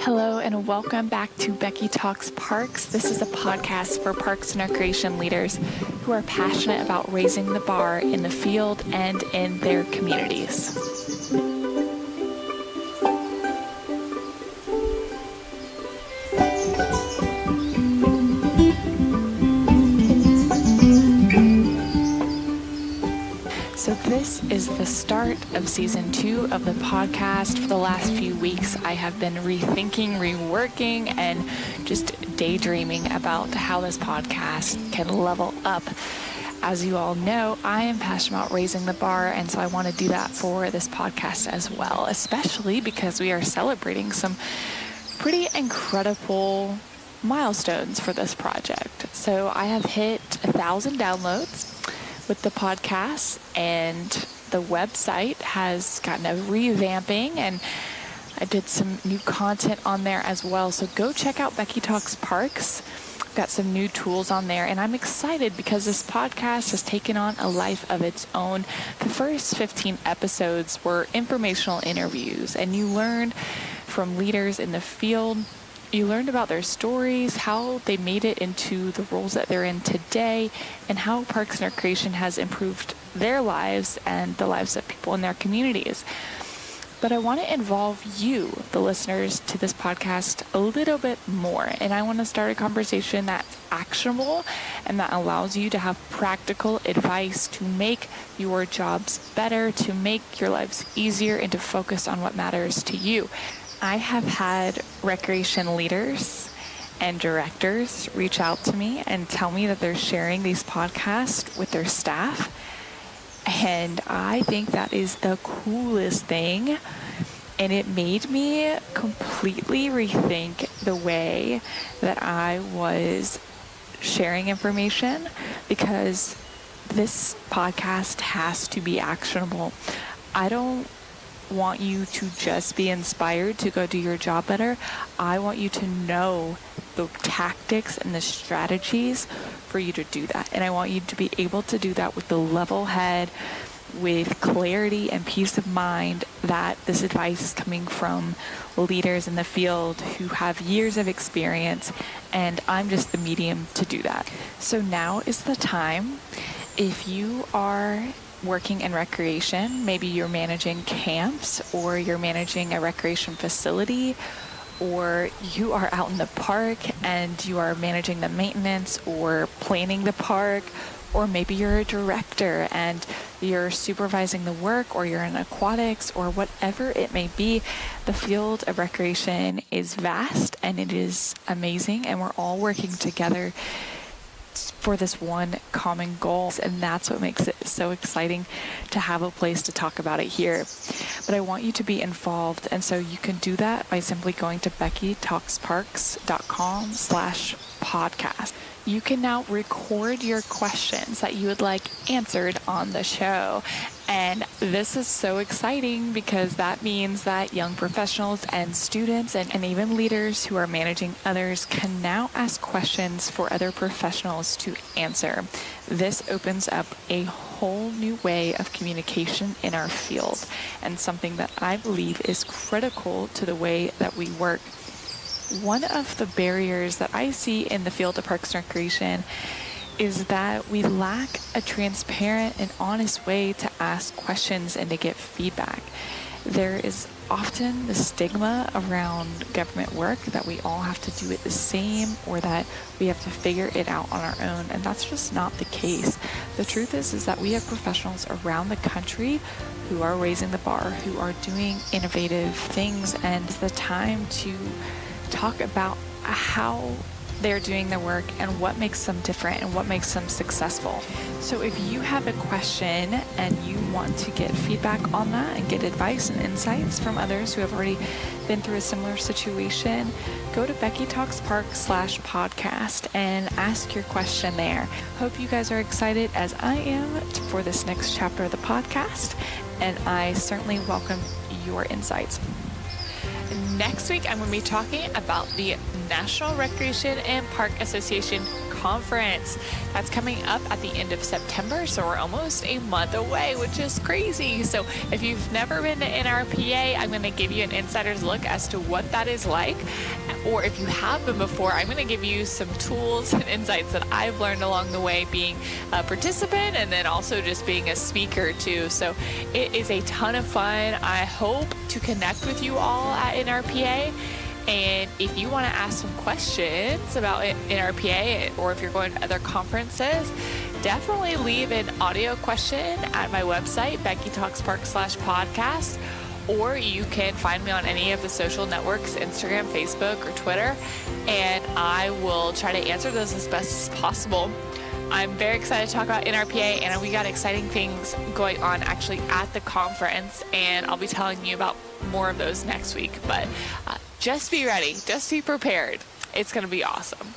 Hello and welcome back to Becky Talks Parks. This is a podcast for parks and recreation leaders who are passionate about raising the bar in the field and in their communities. So this is the start of season 2 of the podcast. For the last few weeks, I have been rethinking, reworking, and just daydreaming about how this podcast can level up. As you all know, I am passionate about raising the bar, and so I want to do that for this podcast as well, especially because we are celebrating some pretty incredible milestones for this project. So I have hit 1,000 downloads with the podcast, and the website has gotten a revamping, and I did some new content on there as well. So go check out Becky Talks Parks. Got some new tools on there, and I'm excited because this podcast has taken on a life of its own. The first 15 episodes were informational interviews, and you learned from leaders in the field. You learned about their stories, how they made it into the roles that they're in today, and how Parks and Recreation has improved their lives and the lives of people in their communities. But I want to involve you, the listeners to this podcast, a little bit more. And I want to start a conversation that's actionable and that allows you to have practical advice to make your jobs better, to make your lives easier, and to focus on what matters to you. I have had recreation leaders and directors reach out to me and tell me that they're sharing these podcasts with their staff. And I think that is the coolest thing. And it made me completely rethink the way that I was sharing information, because this podcast has to be actionable. I don't want you to just be inspired to go do your job better. I want you to know the tactics and the strategies for you to do that. And I want you to be able to do that with the level head, with clarity and peace of mind that this advice is coming from leaders in the field who have years of experience, and I'm just the medium to do that. So now is the time. If you are working in recreation, maybe you're managing camps, or you're managing a recreation facility, or you are out in the park and you are managing the maintenance or planning the park, or maybe you're a director and you're supervising the work, or you're in aquatics, or whatever it may be. The field of recreation is vast and it is amazing, and we're all working together for this one common goal, and that's what makes it so exciting to have a place to talk about it here. But I want you to be involved, and so you can do that by simply going to beckytalksparks.com/podcast. You can now record your questions that you would like answered on the show. And this is so exciting because that means that young professionals and students and even leaders who are managing others can now ask questions for other professionals to answer. This opens up a whole new way of communication in our field, and something that I believe is critical to the way that we work. One of the barriers that I see in the field of Parks and Recreation is that we lack a transparent and honest way to ask questions and to get feedback. There is often the stigma around government work that we all have to do it the same, or that we have to figure it out on our own, and that's just not the case. The truth is that we have professionals around the country who are raising the bar, who are doing innovative things, and it's the time to talk about how they're doing their work and what makes them different and what makes them successful. So if you have a question and you want to get feedback on that and get advice and insights from others who have already been through a similar situation, go to beckytalksparks.com/podcast and ask your question there. Hope you guys are excited as I am for this next chapter of the podcast, and I certainly welcome your insights. Next week, I'm going to be talking about the National Recreation and Park Association conference. That's coming up at the end of September, so we're almost a month away, which is crazy. So if you've never been to NRPA, I'm going to give you an insider's look as to what that is like. Or if you have been before, I'm going to give you some tools and insights that I've learned along the way being a participant and then also just being a speaker too. So it is a ton of fun. I hope to connect with you all at NRPA. And if you want to ask some questions about NRPA, or if you're going to other conferences, definitely leave an audio question at my website, Becky Talks Parks /podcast. Or you can find me on any of the social networks, Instagram, Facebook, or Twitter, and I will try to answer those as best as possible. I'm very excited to talk about NRPA, and we got exciting things going on actually at the conference, and I'll be telling you about more of those next week. But just be ready, just be prepared. It's going to be awesome.